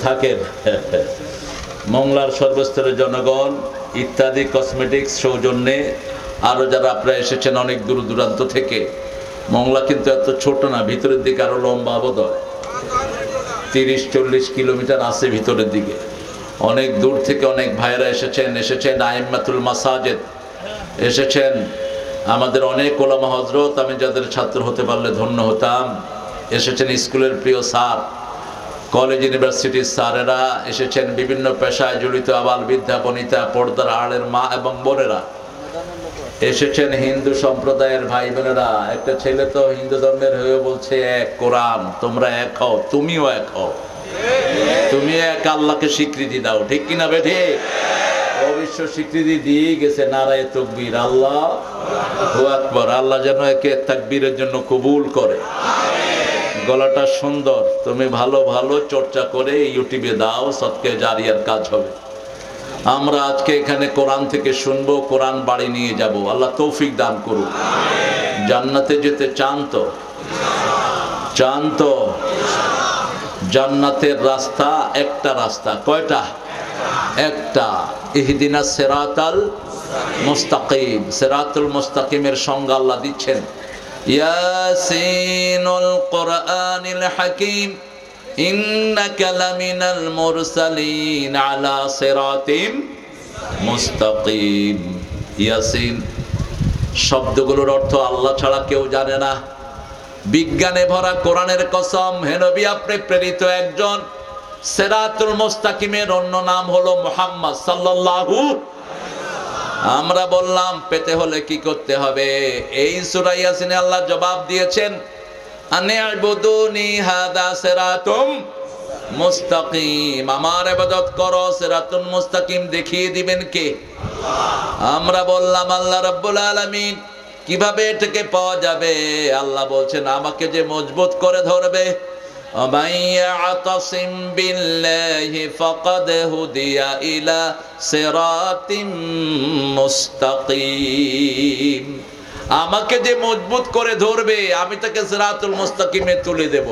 থাকেন। মংলার সর্বস্তরের জনগণ ইত্যাদি কসমেটিক্স সৌজন্যে আরও যারা আপনারা এসেছেন অনেক দূর দূরান্ত থেকে। মংলা কিন্তু এত ছোট না, ভিতরের দিকে আরও লম্বা বোধ হয় 30-40 কিলোমিটার আছে ভিতরের দিকে। অনেক দূর থেকে অনেক ভাইয়েরা এসেছেন আইম্মাতুল মাসাজিদ এসেছেন, আমাদের অনেক ওলামা হযরত, আমি যাদের ছাত্র হতে পারলে ধন্য হতাম। এসেছেন স্কুলের প্রিয় স্যার, কলেজ ইউনিভার্সিটির স্যারেরা এসেছেন, বিভিন্ন পেশায় জড়িত আবাল বৃদ্ধা বনিতা, পর্দার আড়ের মা এবং বোনেরা এসেছেন, হিন্দু সম্প্রদায়ের ভাই বোনেরা। একটা ছেলে তো হিন্দু ধর্মের হয়ে বলছে এক কোরআন, তোমরা এক হও, তুমিও এক হও, তুমি এক, আল্লাহকে স্বীকৃতি দাও, ঠিক কিনা বেঠে? অবশ্য স্বীকৃতি দিয়ে গেছে, নারায়ে তাকবীর, আল্লাহু আকবার। আল্লাহ যেন একে তাকবীরের জন্য কবুল করে। গলাটা সুন্দর, তুমি ভালো ভালো চর্চা করে ইউটিউবে দাও, সদকে জারিয়ার কাজ হবে। আমরা আজকে এখানে কোরআন থেকে শুনবো, কোরআন বাড়ি নিয়ে যাব। আল্লাহ তৌফিক দান করুন। জান্নাতে যেতে চান তো? চান তো? জান্নাতের রাস্তা একটা রাস্তা, কয়টা? একটা। ইহদিনাস সিরাতাল মুস্তাকিম, সিরাতুল মুস্তাকিমের সংজ্ঞা আল্লাহ দিচ্ছেন, ইয়াসিনুল কুরআনিল হাকিম ইন্নাকা লামিনাল মুরসালিন আলা সিরাতিম মুস্তাকিম। ইয়াসিন শব্দগুলোর অর্থ আল্লাহ ছাড়া কেউ জানে না। বিজ্ঞানে ভরা কোরআনের কসম, হে নবী আপনি প্রেরিত একজন। সিরাতুল মুস্তাকিমের অন্য নাম হলো মুহাম্মদ সাল্লাল্লাহু। আমরা বললাম পেতে হলে কি করতে হবে? এই সূরা ইয়াসিনে আল্লাহ জবাব দিয়েছেন, আনি'বুদুনি হাদা সিরাতুম মুস্তাকিম, আমার ইবাদত করো, সিরাতুল মুস্তাকিম দেখিয়ে দিবেন কে? আমরা বললাম আল্লাহ রাব্বুল আলামিন। কিভাবে এটাকে পাওয়া যাবে? আল্লাহ বলছেন, আমাকে যে মজবুত করে ধরবে, ইয়াতাসিম বিল্লাহি ফাকাদ হুদিয়া ইলা সিরাতিম মুস্তাকিম, আমাকে যে মজবুত করে ধরবে আমি তাকে সিরাতুল মুস্তাকিমে তুলে দেব।